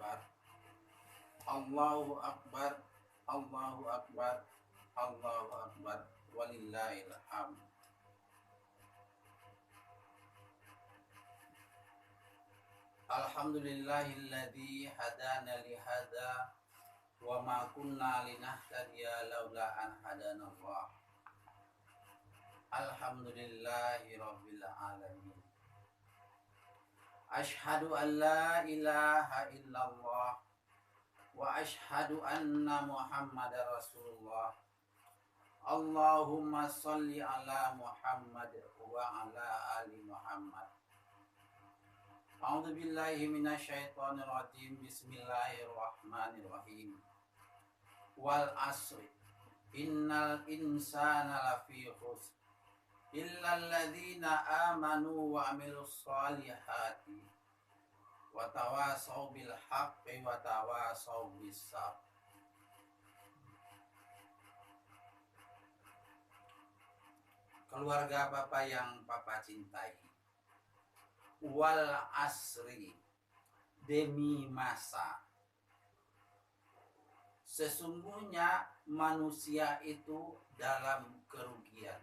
Akbar. Allahu Akbar. Allahu Akbar. Allahu Akbar. Walillahil hamd. Alhamdulillahilladzi hadana li hadza wa ma kunna linahtadiya laula an hadanallah. Alhamdulillahi rabbil alamin. Ashhadu an la ilaha illallah wa ashhadu anna Muhammadar Rasulullah. Allahumma sholli ala Muhammad wa ala ali Muhammad. A'udzu billahi minasyaitonir rajim. Bismillahirrahmanirrahim. Wal asri innal insana lafi khusr illal ladzina amanu wa amilus solihati wa tawasaw bil haqqi wa tawasaw bis sabr. Keluarga Bapak yang Papa cintai, wal asri, demi masa, sesungguhnya manusia itu dalam kerugian.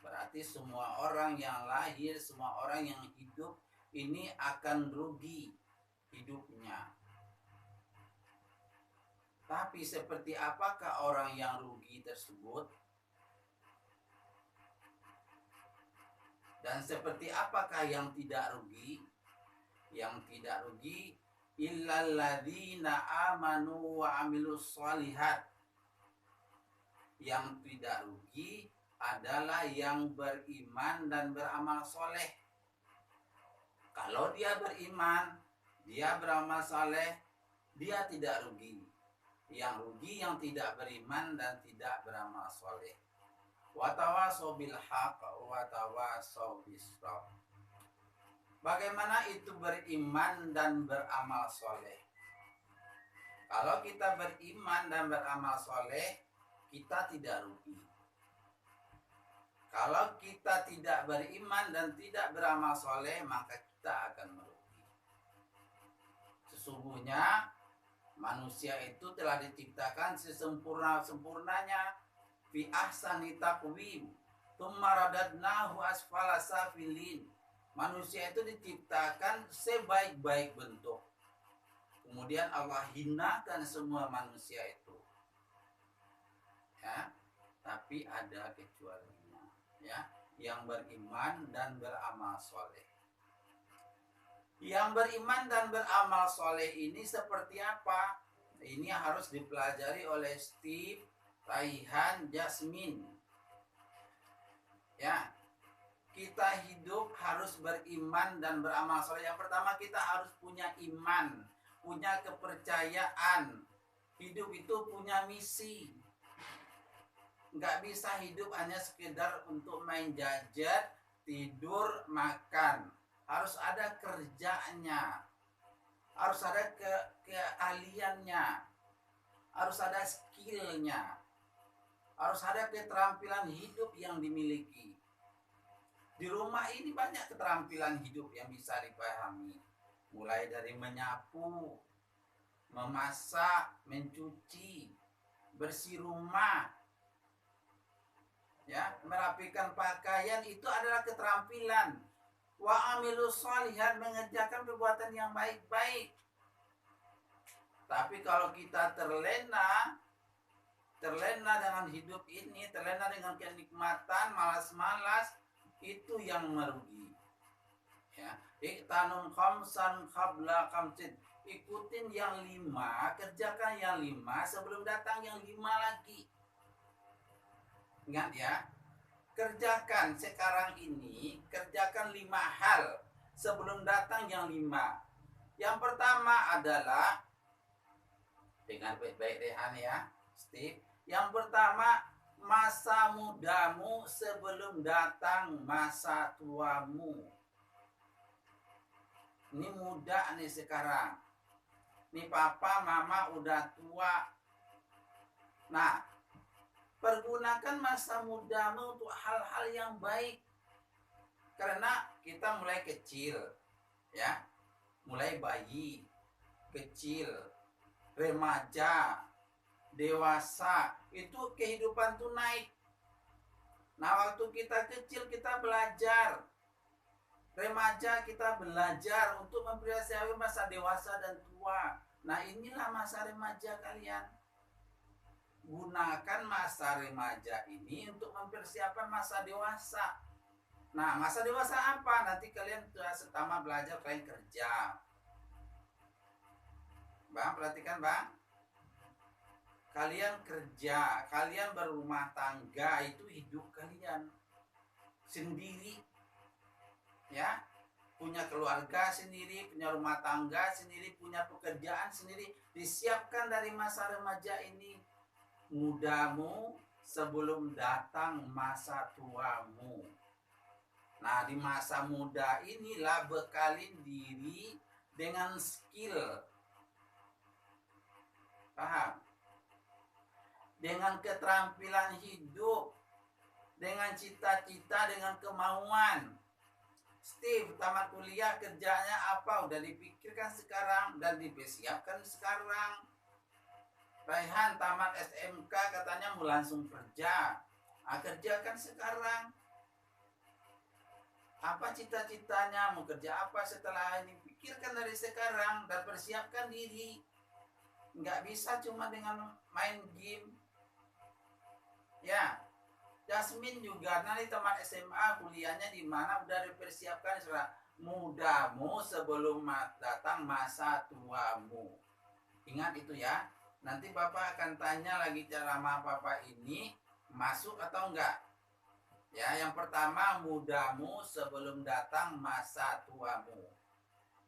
Berarti semua orang yang lahir, semua orang yang hidup ini akan rugi hidupnya. Tapi seperti apakah orang yang rugi tersebut? Dan seperti apakah yang tidak rugi? Yang tidak rugi illal ladzina amanu wa amilus sholihat. Yang tidak rugi adalah yang beriman dan beramal soleh. Kalau dia beriman, dia beramal soleh, dia tidak rugi. Yang rugi yang tidak beriman dan tidak beramal soleh. Wa tawasaw bil haqq wa tawasaw bis sabr. Bagaimana itu beriman dan beramal soleh? Kalau kita beriman dan beramal soleh, kita tidak rugi. Kalau kita tidak beriman dan tidak beramal soleh, maka kita akan merugi. Sesungguhnya manusia itu telah diciptakan sesempurna-sempurnanya fi ahsani taqwim tsumma radadnahu asfala safilin. Manusia itu diciptakan sebaik-baik bentuk, kemudian Allah hinakan semua manusia itu, ya. Tapi ada kecualinya, ya, yang beriman dan beramal soleh. Yang beriman dan beramal soleh ini seperti apa? Ini harus dipelajari oleh Steve, Raihan, Jasmine. Ya, kita hidup harus beriman dan beramal soleh. Yang pertama, kita harus punya iman, punya kepercayaan. Hidup itu punya misi. Nggak bisa hidup hanya sekedar untuk main gadget, tidur, makan. Harus ada kerjanya. Harus ada keahliannya. Harus ada skillnya. Harus ada keterampilan hidup yang dimiliki. Di rumah ini banyak keterampilan hidup yang bisa dipahami. Mulai dari menyapu, memasak, mencuci, bersih rumah, ya, merapikan pakaian, itu adalah keterampilan. Wa amilus sholihat, mengerjakan perbuatan yang baik-baik. Tapi kalau kita terlena dengan hidup ini, terlena dengan kenikmatan, malas-malas, itu yang merugi. Ya, iktanum khamsan qabla khamsin. Ikutin yang 5, kerjakan yang 5 sebelum datang yang 5 lagi. Ingat ya, kerjakan sekarang ini, kerjakan 5 hal sebelum datang yang 5. Yang pertama adalah, dengan baik-baik Rehan ya, Steve. Yang pertama, masa mudamu sebelum datang masa tuamu. Ini muda nih sekarang. Nih papa, mama udah tua. Nah, pergunakan masa mudamu untuk hal-hal yang baik. Karena kita mulai kecil, ya. mulai bayi, kecil, remaja, dewasa, itu kehidupan tuh naik. Nah, waktu kita kecil kita belajar, remaja kita belajar untuk mempersiapkan masa dewasa dan tua. Nah, inilah masa remaja kalian. Gunakan masa remaja ini untuk mempersiapkan masa dewasa. Nah, masa dewasa apa? Nanti kalian pertama belajar kalian kerja. Bang, perhatikan Bang. Kalian kerja, kalian berumah tangga, itu hidup kalian sendiri. Ya, punya keluarga sendiri, punya rumah tangga sendiri, punya pekerjaan sendiri. Disiapkan dari masa remaja ini. Mudamu sebelum datang masa tuamu. Nah, di masa muda inilah bekalin diri dengan skill. Paham? Dengan keterampilan hidup, dengan cita-cita, dengan kemauan. Steve, tamat kuliah kerjanya apa? Udah dipikirkan sekarang dan dipersiapkan sekarang. Raihan tamat SMK katanya mau langsung kerja. Kerjakan sekarang. Apa cita-citanya? Mau kerja apa setelah ini? Pikirkan dari sekarang dan persiapkan diri. Nggak bisa cuma dengan main game. Ya, Jasmine juga nanti tamat SMA, kuliahnya di mana udah dipersiapkan. Mudamu sebelum datang masa tuamu. Ingat itu ya. Nanti Bapak akan tanya lagi ceramah Bapak ini masuk atau enggak. Ya, yang pertama, mudamu sebelum datang masa tuamu.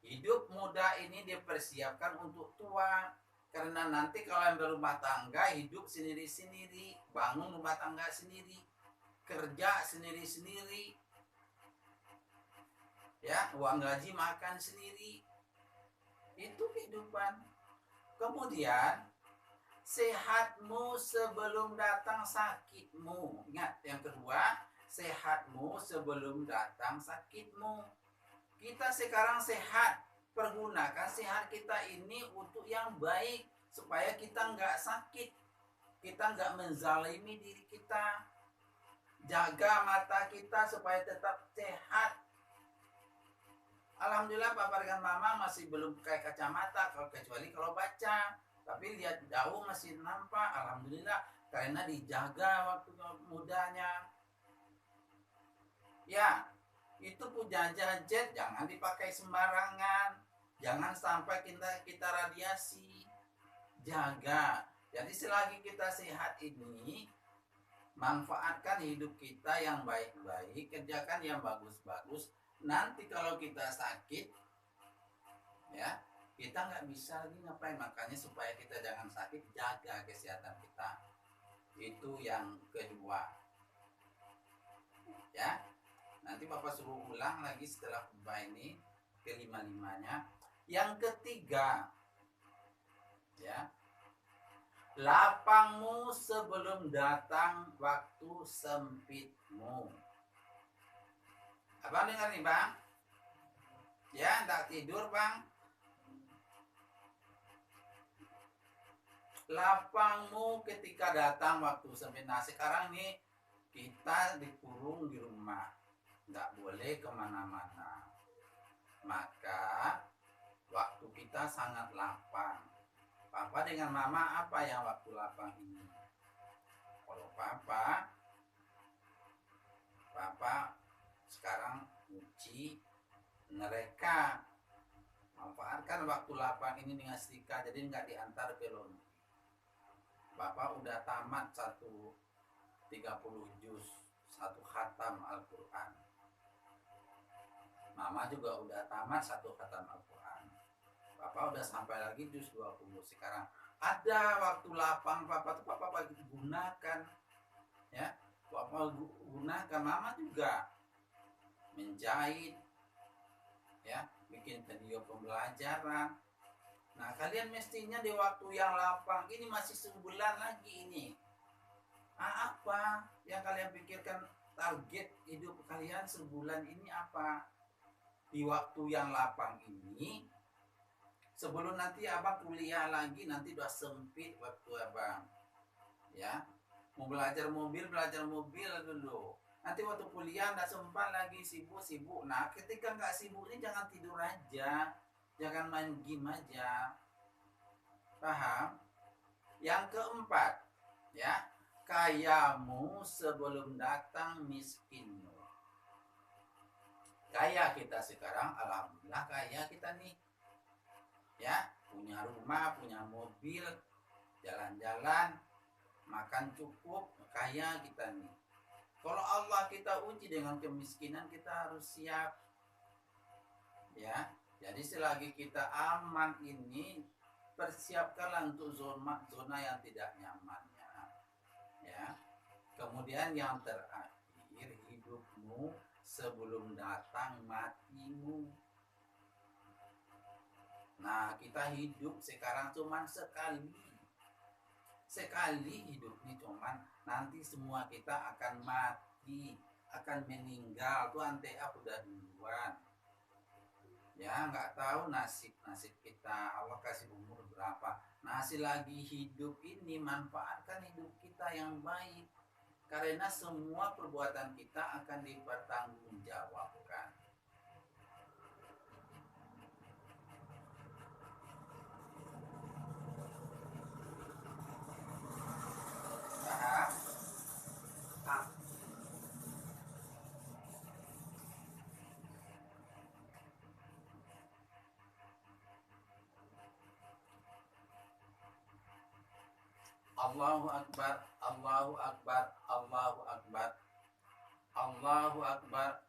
Hidup muda ini dipersiapkan untuk tua. Karena nanti kalau yang berumah tangga, hidup sendiri-sendiri, bangun rumah tangga sendiri, kerja sendiri-sendiri. Ya, uang gaji makan sendiri. Itu kehidupan. Kemudian sehatmu sebelum datang sakitmu. Ingat, yang kedua, sehatmu sebelum datang sakitmu. Kita sekarang sehat, pergunakan sehat kita ini untuk yang baik, supaya kita nggak sakit, kita nggak menzalimi diri kita. Jaga mata kita supaya tetap sehat. Alhamdulillah Papa dengan Mama masih belum pakai kacamata, kecuali kalau baca. Tapi lihat jauh masih nampak, alhamdulillah, karena dijaga waktu mudanya. Ya, itu punya gadget jangan dipakai sembarangan, jangan sampai kita radiasi. Jaga. Jadi selagi kita sehat ini, manfaatkan hidup kita yang baik-baik, kerjakan yang bagus-bagus. Nanti kalau kita sakit, ya, kita nggak bisa lagi ngapain. Makanya supaya kita jangan sakit, jaga kesehatan kita. Itu yang kedua. Ya, nanti Bapak suruh ulang lagi setelah khutbah ini, kelima-limanya. Yang ketiga, ya, lapangmu sebelum datang waktu sempitmu. Abang dengar nih Bang? Ya, enggak tidur Bang? Lapangmu ketika datang waktu sempit. Nah, sekarang nih kita dikurung di rumah, nggak boleh kemana-mana. Maka waktu kita sangat lapang. Papa dengan Mama apa yang waktu lapang ini? Kalau Papa sekarang uji mereka, manfaatkan waktu lapang ini dengan setrika, jadi nggak diantar ke laundry. Bapak udah tamat 30 juz, 1 khatam Al-Quran. Mama juga udah tamat 1 khatam Al-Quran. Bapak udah sampai lagi juz 20. Sekarang ada waktu lapang Papa gunakan. Ya, Papa gunakan. Mama juga menjahit, ya, bikin video pembelajaran. Nah, kalian mestinya di waktu yang lapang ini masih sebulan lagi ini. Apa yang kalian pikirkan target hidup kalian sebulan ini apa? Di waktu yang lapang ini, Sebelum nanti abang kuliah lagi, nanti udah sempit waktu abang. Ya, mau belajar mobil dulu. Nanti waktu kuliah nggak sempat lagi, sibuk-sibuk. Nah, ketika nggak sibuk ini jangan tidur aja, jangan main game aja. Paham? Yang keempat, ya, kayamu sebelum datang miskinmu. Kaya kita sekarang, alhamdulillah kaya kita nih, ya, punya rumah, punya mobil, jalan-jalan, makan cukup, kaya kita nih. Kalau Allah kita uji dengan kemiskinan, kita harus siap, ya. Jadi selagi kita aman ini, persiapkanlah untuk zona yang tidak nyamannya, ya. Kemudian yang terakhir, hidupmu sebelum datang matimu. Nah, kita hidup sekarang cuman sekali. Sekali hidup ini cuman, nanti semua kita akan mati, akan meninggal. Tuh antea udah duluan. Ya, nggak tahu nasib kita, Allah kasih umur berapa. Nah, lagi hidup ini, manfaatkan hidup kita yang baik. Karena semua perbuatan kita akan dipertanggungjawabkan. Paham? Ah, Allahu Akbar, Allahu Akbar, Allahu Akbar, Allahu Akbar.